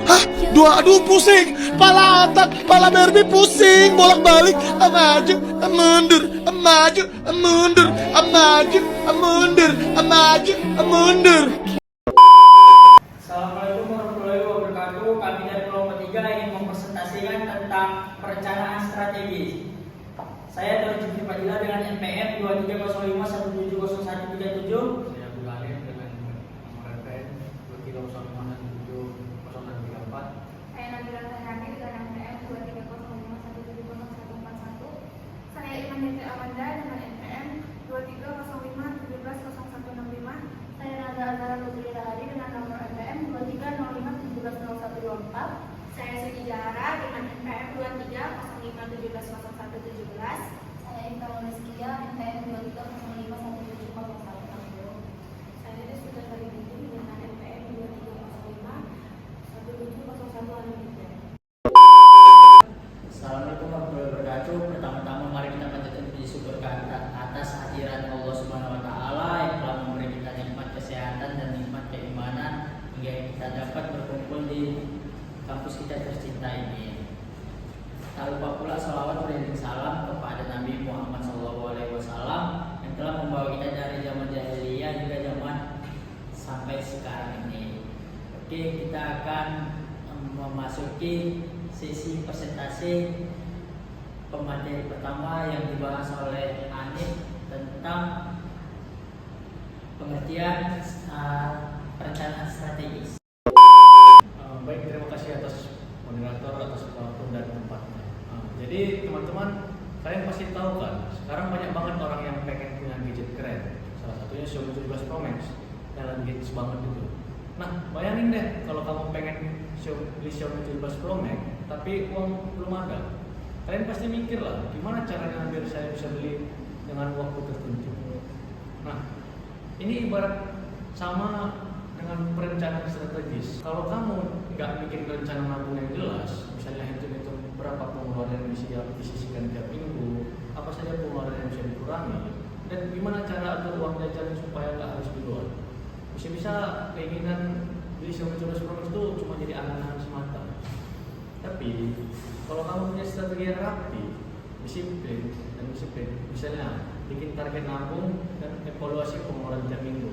Hah? Aduh pusing. Pala otak, pala Barbie pusing. Bolak-balik. Maju, mundur. Maju, mundur. Maju, mundur. Maju, mundur. Assalamualaikum warahmatullahi wabarakatuh. Kami dari kelompok 3 ingin mempresentasikan tentang perencanaan strategis. Saya dari Jufri Fadila dengan NPM 2305170137. Saya Bulane dengan nomor referensi 2305170134. Saya Nabila Zahrani dengan NPM 2305170141. Saya Iman Hendri Amanda dengan NPM 2305170165. Saya Naza Azhara Lutfi Rahadi dengan nomor NPM 2305170124. Saya Siti Jahara dengan NPM 2305170117. Saya Intan Rizkia NPM 2305170160. Saya Deswita Salibiti dengan NPM 2305170113. Assalamualaikum warahmatullahi wabarakatuh. Pertama-tama mari kita panjatkan puji syukur atas hadirat Allah Subhanahu wa taala yang telah memberi kita nikmat kesehatan dan nikmat keimanan hingga kita dapat berkumpul di kampus kita tercinta ini. Tak lupa pula salawat beriring salam kepada Nabi Muhammad SAW yang telah membawa kita dari zaman jahiliyah hingga zaman sampai sekarang ini. Oke, kita akan memasuki sesi presentasi pemateri pertama yang dibahas oleh Anif tentang pengertian perencanaan strategis. Baik, terima kasih atas moderator atas waktu dan tempatnya. Jadi teman-teman, kalian pasti tahu kan, sekarang banyak banget orang yang pengen punya gadget keren. Salah satunya Xiaomi 17 Pro Max yang lagi hits banget itu. Nah, bayangin deh kalau kamu pengen beli Xiaomi 17 Pro Max tapi uang belum ada. Kalian pasti mikir lah, gimana caranya biar saya bisa beli dengan waktu tertentu. Nah, ini ibarat sama dengan perencanaan strategis. Kalau kamu nggak bikin rencana nabung yang jelas, misalnya hitung-hitung berapa pengeluaran yang disisihkan tiap minggu, apa saja pengeluaran yang bisa dikurangi, dan gimana cara atur uang jajan supaya nggak harus di luar. Bisa-bisa keinginan beli Xiaomi 17 Pro Max itu cuma jadi angan-angan semata. Tapi kalau kamu punya strategi yang rapi, disiplin, misalnya bikin target nabung dan evaluasi pengeluaran tiap minggu,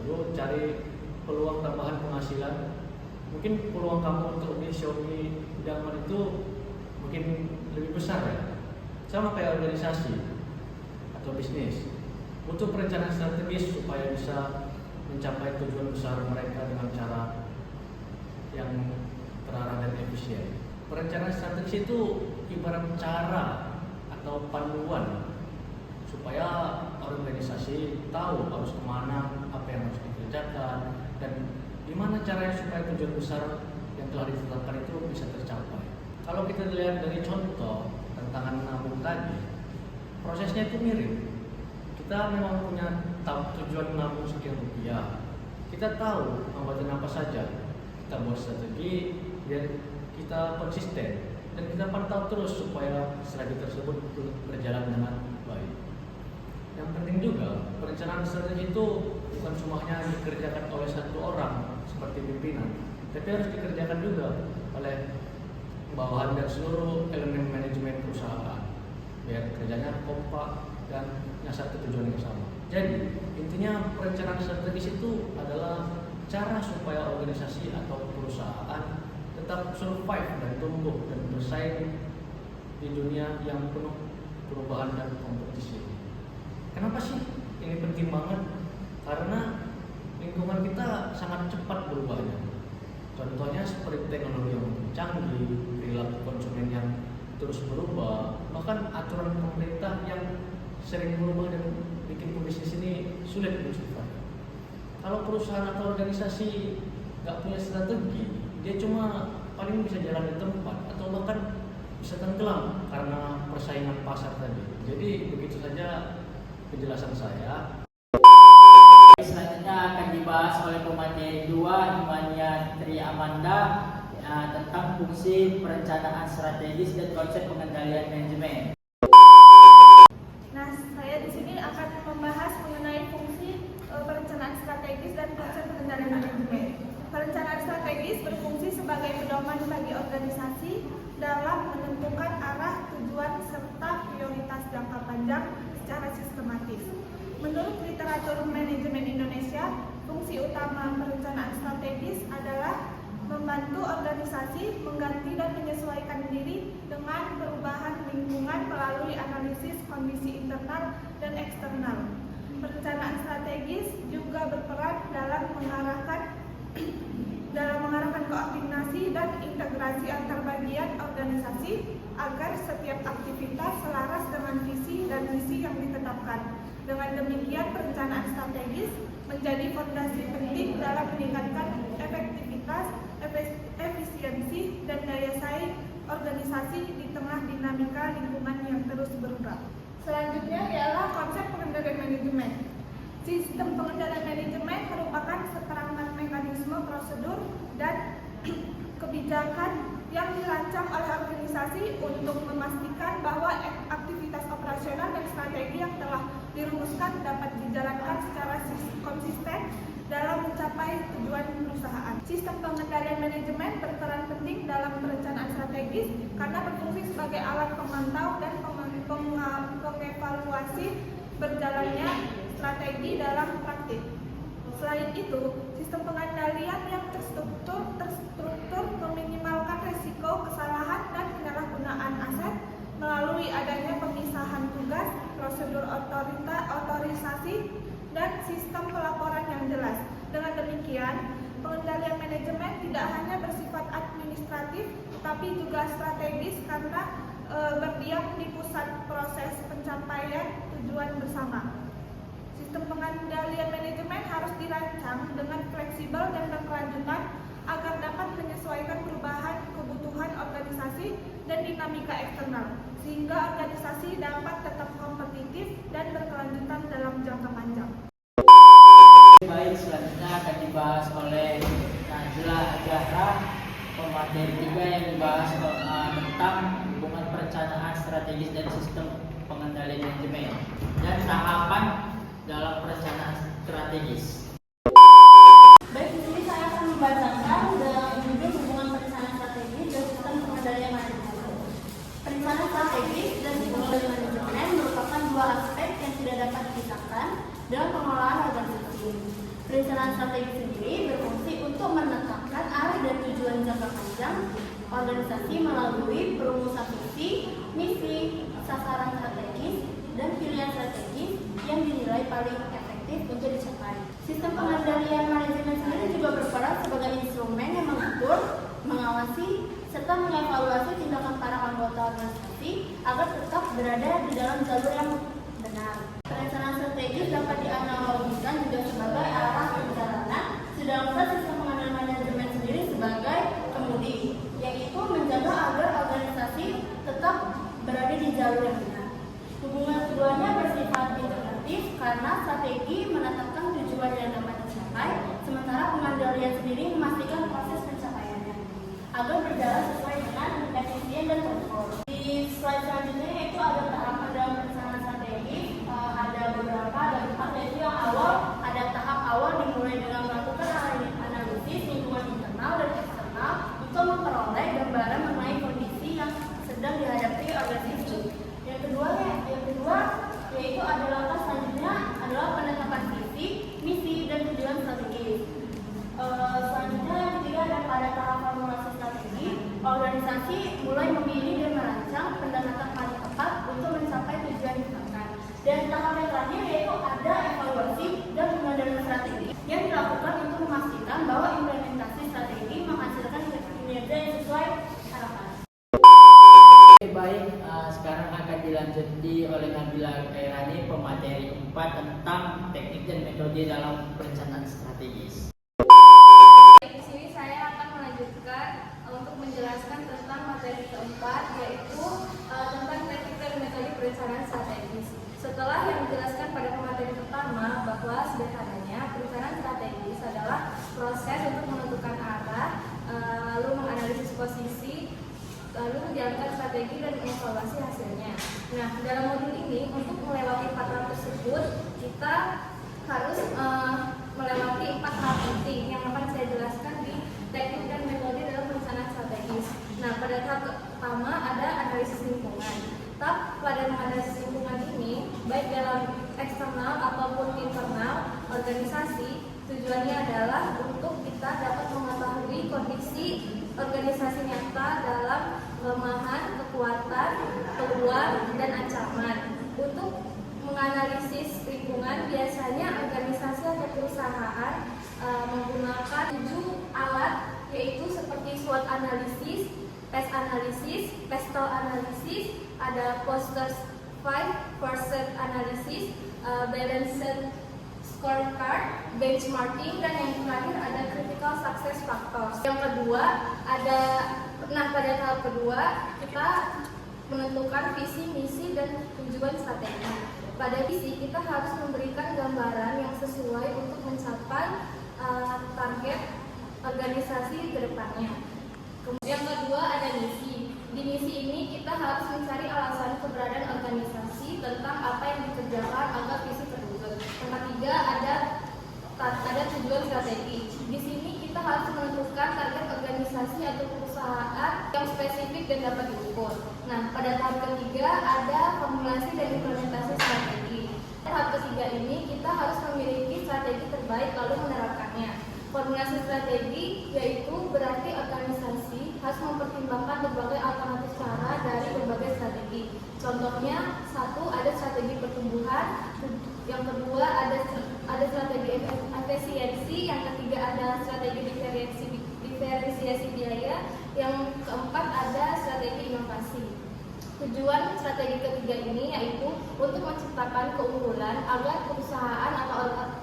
lalu cari peluang tambahan penghasilan. Mungkin peluang kamu untuk beli Xiaomi idaman itu mungkin lebih besar ya. Sama kayak organisasi atau bisnis, butuh perencanaan strategis supaya bisa mencapai tujuan besar mereka dengan cara yang terarah dan efisien. Perencanaan strategis itu ibarat cara atau panduan supaya organisasi tahu harus kemana, apa yang harus dikerjakan, dan gimana caranya supaya tujuan besar yang telah ditetapkan itu bisa tercapai. Kalau kita lihat dari contoh tantangan nabung tadi, prosesnya itu mirip. Kita memang punya tujuan nabung sekian rupiah. Kita tahu ngawatin apa saja. Kita buat strategi biar kita konsisten dan kita pantau terus supaya strategi tersebut berjalan dengan baik. Yang penting juga, perencanaan strategi itu bukan semuanya dikerjakan oleh satu orang seperti pimpinan, tapi harus dikerjakan juga oleh bawahan dan seluruh elemen manajemen perusahaan biar kerjanya kompak dan nyasar ke tujuan yang sama. Jadi intinya perencanaan strategis itu adalah cara supaya organisasi atau perusahaan tetap survive dan tumbuh dan bersaing di dunia yang penuh perubahan dan kompetisi. Kenapa sih ini penting banget? Karena lingkungan kita sangat cepat berubahnya. Contohnya seperti teknologi yang canggih, perilaku konsumen yang terus berubah, bahkan aturan pemerintah yang sering berubah dan bikin pebisnis ini sulit untuk survive. Kalau perusahaan atau organisasi nggak punya strategi, dia cuma paling bisa jalan di tempat atau bahkan bisa tenggelam karena persaingan pasar tadi. Jadi begitu saja penjelasan saya. Selanjutnya akan dibahas oleh pemateri 2 Imania Tri Amanda tentang fungsi perencanaan strategis dan konsep pengendalian manajemen. Nah, saya di sini akan membahas mengenai fungsi perencanaan strategis dan konsep pengendalian manajemen. Perencanaan strategis berfungsi sebagai pedoman bagi organisasi dalam menentukan arah, tujuan, serta prioritas jangka panjang secara sistematis. Menurut literatur manajemen Indonesia, fungsi utama perencanaan strategis adalah membantu organisasi mengganti dan menyesuaikan diri dengan perubahan lingkungan melalui analisis kondisi internal dan eksternal. Perencanaan strategis juga berperan dalam mengarahkan koordinasi dan integrasi antar bagian organisasi agar setiap aktivitas selaras dengan visi dan misi yang ditetapkan. Dengan demikian, perencanaan strategis menjadi fondasi penting dalam meningkatkan efektivitas, efisiensi, dan daya saing organisasi di tengah dinamika lingkungan yang terus berubah. Selanjutnya ialah konsep pengendalian manajemen. Sistem pengendalian manajemen merupakan seperangkat mekanisme, prosedur, dan kebijakan yang dirancang oleh organisasi untuk memastikan bahwa aktivitas operasional dan strategi yang telah dirumuskan dapat dijalankan secara konsisten dalam mencapai tujuan perusahaan. Sistem pengendalian manajemen berperan penting dalam perencanaan strategis karena berfungsi sebagai alat pemantau dan pengevaluasi berjalannya strategi dalam praktik. Selain itu, sistem pengendalian yang terstruktur meminimalkan risiko kesalahan dan penyalahgunaan aset melalui adanya pemisahan tugas, prosedur otorisasi, dan sistem pelaporan yang jelas. Dengan demikian, pengendalian manajemen tidak hanya bersifat administratif, tetapi juga strategis karena berdiam di pusat proses pencapaian tujuan bersama. Sistem pengendalian manajemen harus dirancang dengan fleksibel dan berkelanjutan agar dapat menyesuaikan perubahan kebutuhan organisasi dan dinamika eksternal, sehingga organisasi dapat tetap kompetitif dan berkelanjutan dalam jangka panjang. Baik, selanjutnya akan dibahas oleh Najla Azahra, pemateri 3 yang dibahas tentang hubungan perencanaan strategis dan sistem pengendalian manajemen dan tahapan dalam perencanaan strategis. Baik, di sini saya akan membacakan dengan judul hubungan perencanaan strategis dan sistem pengendalian manajemen. Perencanaan strategis dan sistem pengendalian manajemen merupakan dua aspek yang tidak dapat dipisahkan dalam pengelolaan organisasi. Perencanaan strategis sendiri berfungsi untuk menetapkan arah dan tujuan jangka panjang organisasi melalui perumusan visi, misi, sasaran strategis, dan pilihan strategis yang dinilai paling efektif untuk dicapai. Sistem pengendalian manajemen sendiri juga berperan sebagai instrumen yang mengatur, mengawasi, serta mengevaluasi tindakan para anggota organisasi agar tetap berada di dalam jalur yang benar. Perencanaan strategis dapat dianalogikan juga sebagai arah perjalanan, sedangkan sistem pengendalian manajemen sendiri sebagai kemudi, yaitu menjaga agar organisasi tetap berada di jalur yang benar. Hubungan keduanya bersifat integratif karena strategi menetapkan tujuan yang dapat dicapai, sementara pengendalian sendiri memastikan proses pencapaiannya agar berjalan sesuai dengan efisien dan kontrol. Di slide selanjutnya yaitu ada tahapan dalam perencanaan strategi, ada beberapa, yaitu yang awal, ada tahap awal dimulai dengan melakukan analisis lingkungan internal dan eksternal untuk memperoleh gambaran mengenai kondisi yang sedang dihadapi organisasi. Yang kedua yaitu ada langkah selanjutnya adalah penetapan visi, misi, dan tujuan strategis. Selanjutnya yang ketiga ada pada tahap formulasi strategi, organisasi mulai memilih dan merancang pendekatan paling tepat untuk mencapai tujuan ditetapkan. Dan tahap yang terakhir yaitu ada evaluasi dan pengendalian strategi yang dilakukan untuk memastikan bahwa implementasi strategi menghasilkan kinerja yang sesuai harapan. Baik, sekarang akan dilanjuti oleh Nabila Khairani, pemateri 4 tentang teknik dan metode dalam perencanaan strategis. Di sini saya akan melanjutkan untuk menjelaskan tentang materi keempat, yaitu tentang teknik dan metode perencanaan strategis. Setelah yang dijelaskan pada materi pertama bahwa sederhananya perencanaan strategis adalah proses untuk menentukan arah, lalu menganalisis posisi, lalu menjalankan strategi dan mengevaluasi hasilnya. Nah, dalam modul ini untuk melewati 4 tahap tersebut kita harus melewati 4 tahap penting yang akan saya jelaskan di teknik dan metode dalam perencanaan strategi. analisis lingkungan. Pada menganalisis lingkungan ini, baik dalam eksternal ataupun internal organisasi, tujuannya adalah untuk kita dapat mengetahui kondisi organisasi nyata dalam kelemahan, kekuatan, peluang, dan ancaman. Untuk menganalisis lingkungan, biasanya organisasi atau perusahaan menggunakan 7 alat, yaitu seperti SWOT analisis, PES analisis, PESTEL analisis, ada Posters 5% analysis, balanced scorecard, benchmarking, dan yang terakhir ada critical success factors. Yang kedua pada tahap kedua kita menentukan visi, misi, dan tujuan strategi. Pada visi kita harus memberikan gambaran yang sesuai untuk mencapai target organisasi ke depannya. Kemudian yang kedua ada misi. Di misi ini kita harus mencari alasan keberadaan organisasi tentang apa yang dikerjakan agar visi terwujud. Yang ketiga ada tujuan strategi. Di sini kita harus menentukan target organisasi atau perusahaan yang spesifik dan dapat diukur. Nah, pada tahap ketiga ada formulasi dan implementasi strategi. Tahap ketiga ini kita harus memiliki strategi terbaik lalu menerapkannya. Formulasi strategi yaitu berarti organisasi harus mempertimbangkan berbagai alternatif cara dari berbagai strategi. Contohnya, satu ada strategi pertumbuhan, yang kedua ada strategi efisiensi, yang ketiga ada strategi diferensiasi biaya, yang keempat ada strategi inovasi. Tujuan strategi ketiga ini yaitu untuk menciptakan keunggulan agar perusahaan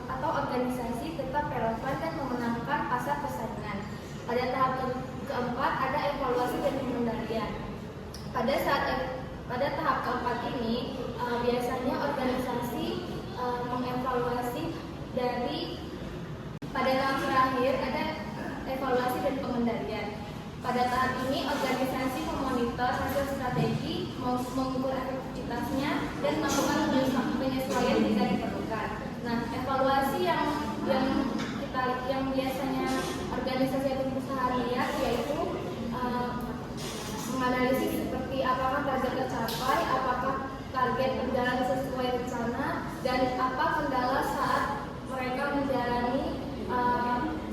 atau organisasi tetap relevan dan memenangkan pasar persaingan. Pada tahap keempat ada evaluasi dan pengendalian. Pada tahap keempat ini biasanya organisasi mengevaluasi dari pada tahap terakhir ada evaluasi dan pengendalian. Pada tahap ini organisasi memonitor hasil strategi, mengukur efektivitasnya, dan melakukan penyesuaian jika diperlukan. Nah, evaluasi yang biasanya organisasi atau perusahaan lihat yaitu menganalisis seperti apakah target tercapai, apakah target berjalan sesuai rencana, dan apa kendala saat mereka menjalani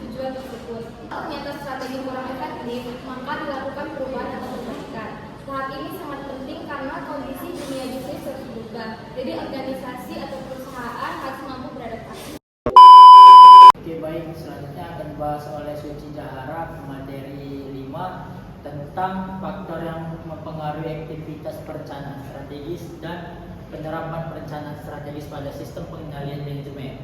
tujuan tersebut. Kalau ternyata strategi kurang efektif, maka dilakukan perubahan atau perbaikan. Tahap ini sangat penting karena kondisi dunia bisnis terus berubah. Jadi organisasi atau perusahaan harus mampu beradaptasi. Oke, baik, selanjutnya akan dibahas oleh Suci Zahara materi 5 tentang faktor yang mempengaruhi aktivitas perencanaan strategis dan penerapan perencanaan strategis pada sistem pengendalian manajemen.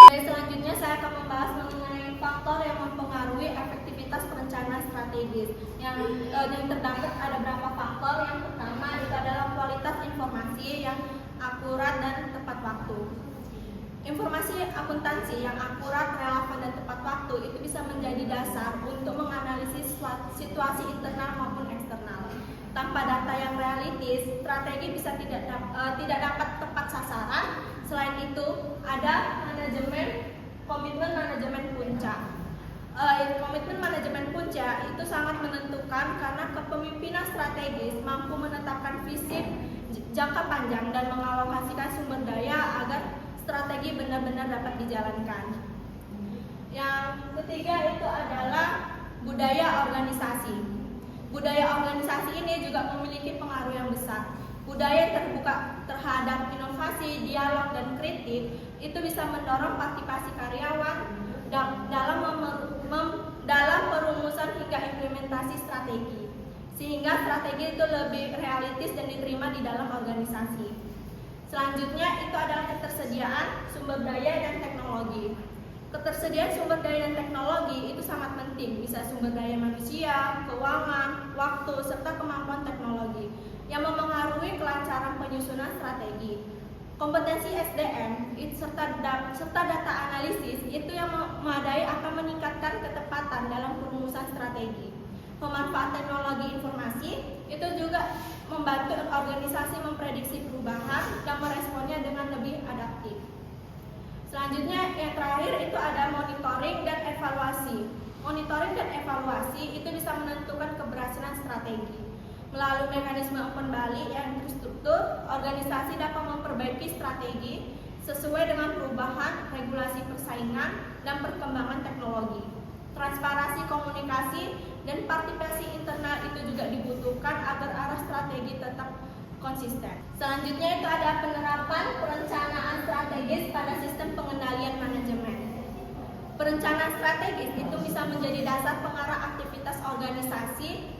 Selanjutnya saya akan membahas mengenai faktor yang mempengaruhi efektivitas perencanaan strategis. Yang terdapat ada beberapa faktor. Yang pertama itu adalah kualitas informasi yang akurat dan tepat waktu. Informasi akuntansi yang akurat, relevan, dan tepat waktu itu bisa menjadi dasar untuk menganalisis situasi internal maupun eksternal. Tanpa data yang realistis, strategi bisa tidak dapat tepat sasaran. Selain itu, ada komitmen manajemen puncak. Komitmen manajemen puncak itu sangat menentukan karena kepemimpinan strategis mampu menetapkan visi jangka panjang dan mengalokasikan sumber daya agar strategi benar-benar dapat dijalankan. Yang ketiga itu adalah budaya organisasi. Budaya organisasi ini juga memiliki pengaruh yang besar. Budaya terbuka terhadap inovasi, dialog, dan kritik itu bisa mendorong partisipasi karyawan dalam perumusan hingga implementasi strategi, sehingga strategi itu lebih realistis dan diterima di dalam organisasi. Selanjutnya itu adalah ketersediaan sumber daya dan teknologi. Ketersediaan sumber daya dan teknologi itu sangat penting, bisa sumber daya manusia, keuangan, waktu, serta kemampuan teknologi yang memengaruhi kelancaran penyusunan strategi. Kompetensi SDM serta data analisis itu yang memadai akan meningkatkan ketepatan dalam perumusan strategi. Pemanfaatan teknologi informasi itu juga membantu organisasi memprediksi perubahan dan meresponnya dengan lebih adaptif. Selanjutnya yang terakhir itu ada monitoring dan evaluasi. Monitoring dan evaluasi itu bisa menentukan keberhasilan strategi. Melalui mekanisme open Bali yang terstruktur, organisasi dapat memperbaiki strategi sesuai dengan perubahan regulasi persaingan dan perkembangan teknologi. Transparansi komunikasi dan partisipasi internal itu juga dibutuhkan agar arah strategi tetap konsisten. Selanjutnya itu ada penerapan perencanaan strategis pada sistem pengendalian manajemen. Perencanaan strategis itu bisa menjadi dasar pengarah aktivitas organisasi.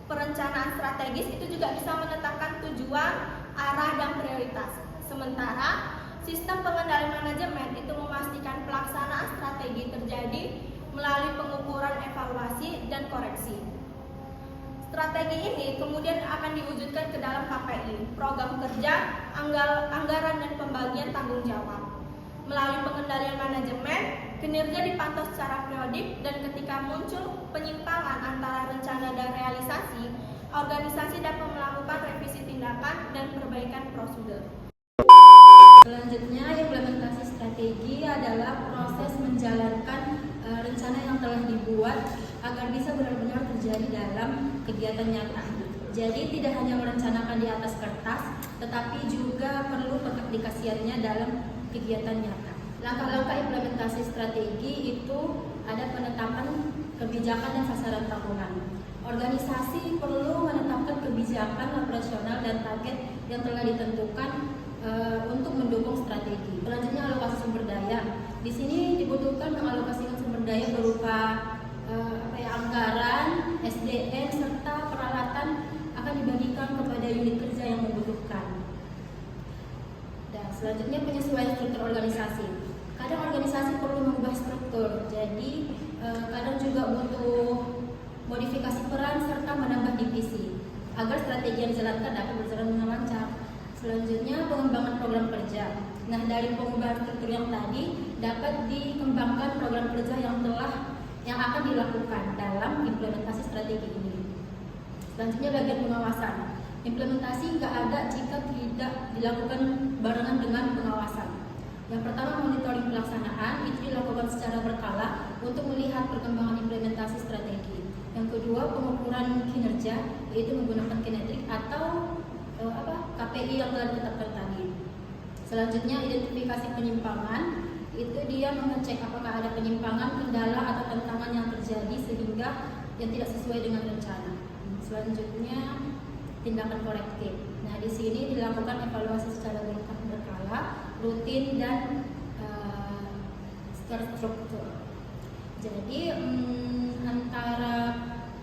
Perencanaan strategis itu juga bisa menetapkan tujuan, arah, dan prioritas. Sementara sistem pengendalian manajemen itu memastikan pelaksanaan strategi terjadi melalui pengukuran evaluasi dan koreksi. Strategi ini kemudian akan diwujudkan ke dalam KPI, program kerja, anggaran, dan pembagian tanggung jawab. Melalui pengendalian manajemen, kinerja dipantau secara periodik dan ketika muncul penyimpangan antara rencana dan realisasi, organisasi dapat melakukan revisi tindakan dan perbaikan prosedur. Selanjutnya, implementasi strategi adalah proses menjalankan rencana yang telah dibuat agar bisa benar-benar terjadi dalam kegiatan nyata. Jadi tidak hanya merencanakan di atas kertas, tetapi juga perlu pengaplikasiannya dalam kegiatan nyata. Langkah-langkah implementasi strategi itu ada penetapan kebijakan dan sasaran tahunan. Organisasi perlu menetapkan kebijakan operasional dan target yang telah ditentukan untuk mendukung strategi. Selanjutnya, alokasi sumber daya. Di sini dibutuhkan mengalokasikan sumber daya berupa anggaran, SDM, serta peralatan akan dibagikan kepada unit kerja yang membutuhkan. Dan selanjutnya, penyesuaian struktur organisasi. Kadang organisasi perlu mengubah struktur, jadi kadang juga butuh modifikasi peran serta menambah divisi agar strategi yang dijalankan dapat berjalan dengan lancar. Selanjutnya, pengembangan program kerja. Nah, dari pengubahan struktur yang tadi dapat dikembangkan program kerja yang akan dilakukan dalam implementasi strategi ini. Selanjutnya, bagian pengawasan. Implementasi nggak ada jika tidak dilakukan barengan dengan pengawasan. Yang pertama, monitoring pelaksanaan itu dilakukan secara berkala untuk melihat perkembangan implementasi strategi. Yang kedua, pengukuran kinerja yaitu menggunakan kinetrik atau KPI yang telah ditetapkan tadi. Selanjutnya, identifikasi penyimpangan itu dia mengecek apakah ada penyimpangan, kendala atau tantangan yang terjadi sehingga yang tidak sesuai dengan rencana. Selanjutnya, tindakan korektif. Nah, di sini dilakukan evaluasi secara berkala, rutin dan terstruktur. Jadi antara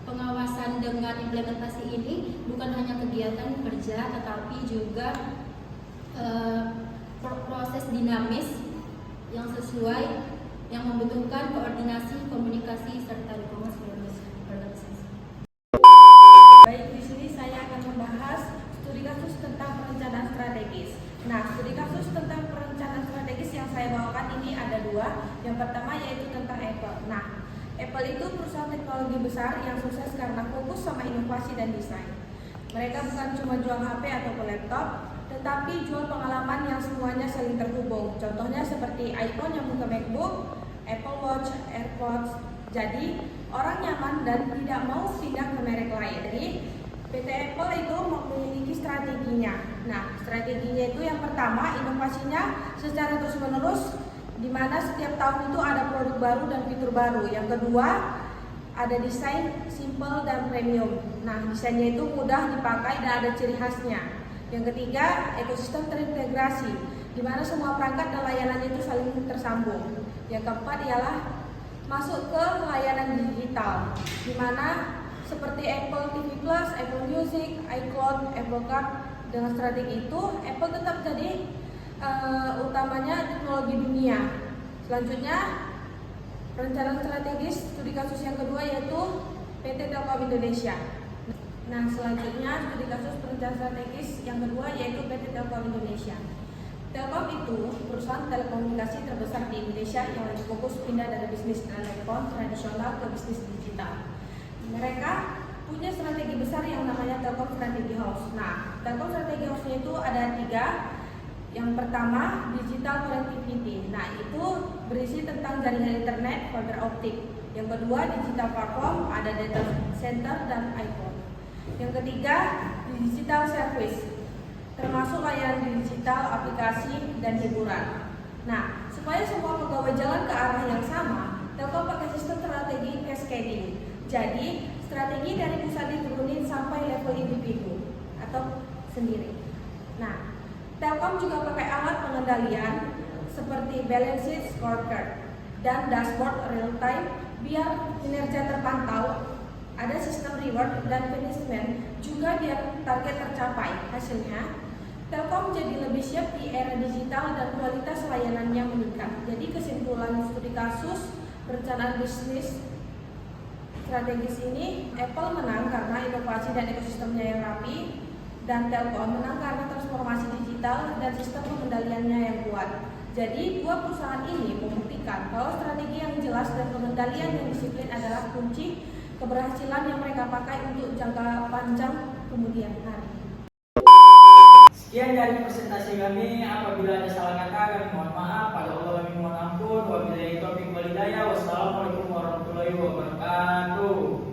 pengawasan dengan implementasi ini bukan hanya kegiatan kerja, tetapi juga proses dinamis yang sesuai, yang membutuhkan koordinasi, komunikasi, serta dukungan seluruh organisasi. Baik, di sini saya akan membahas studi kasus tentang perencanaan strategis. Nah, studi kasus tentang perencanaan strategis yang saya bawakan ini ada dua. Yang pertama yaitu tentang Apple. Nah, Apple itu perusahaan teknologi besar yang sukses karena fokus sama inovasi dan desain. Mereka bukan cuma jual HP ataupun laptop, tetapi jual pengalaman yang semuanya saling terhubung. Contohnya seperti iPhone yang ke MacBook, Apple Watch, AirPods. Jadi orang nyaman dan tidak mau pindah ke merek lain. Jadi PT Apple itu memiliki strateginya. Nah, strateginya itu yang pertama, inovasinya secara terus-menerus, di mana setiap tahun itu ada produk baru dan fitur baru. Yang kedua, ada desain simple dan premium. Nah, desainnya itu mudah dipakai dan ada ciri khasnya. Yang ketiga, ekosistem terintegrasi, di mana semua perangkat dan layanannya itu saling tersambung. Yang keempat ialah masuk ke layanan digital, di mana seperti Apple TV Plus, Apple Music, iCloud, Apple Card. Dengan strategi itu, Apple tetap jadi utamanya teknologi dunia. Selanjutnya, rencana strategis studi kasus yang kedua yaitu PT Telkom Indonesia. Nah, selanjutnya studi kasus perencanaan strategis yang kedua yaitu PT Telkom Indonesia. Telkom itu perusahaan telekomunikasi terbesar di Indonesia yang lagi fokus pindah dari bisnis telepon tradisional ke bisnis digital. Mereka punya strategi besar yang namanya Telkom Strategy House. Nah, Telkom Strategy House-nya itu ada 3. Yang pertama, digital connectivity. Nah, itu berisi tentang jaringan internet, fiber optik. Yang kedua, digital platform, ada data center dan iPhone. Yang ketiga, digital service, termasuk layanan digital, aplikasi, dan hiburan. Nah, supaya semua pegawai jalan ke arah yang sama, Telkom pakai sistem strategi cascading. Jadi, strategi dari pusat diturunin sampai level individu atau sendiri. Nah, Telkom juga pakai alat pengendalian seperti balance sheet, scorecard, dan dashboard real time biar kinerja terpantau. Ada sistem reward dan punishment juga biar target tercapai. Hasilnya, Telkom jadi lebih siap di era digital dan kualitas layanannya meningkat. Jadi kesimpulan studi kasus perencanaan bisnis strategis ini, Apple menang karena inovasi dan ekosistemnya yang rapi, dan Telkom menang karena transformasi digital dan sistem pengendaliannya yang kuat. Jadi dua perusahaan ini membuktikan bahwa strategi yang jelas dan pengendalian yang disiplin adalah kunci keberhasilan yang mereka pakai untuk jangka panjang kemudian hari. Sekian dari presentasi kami. Apabila ada salah kata, kami mohon maaf. Pada Allah kami mohon ampun. Wabillahi taufiq wal hidayah. Wassalamualaikum warahmatullahi wabarakatuh.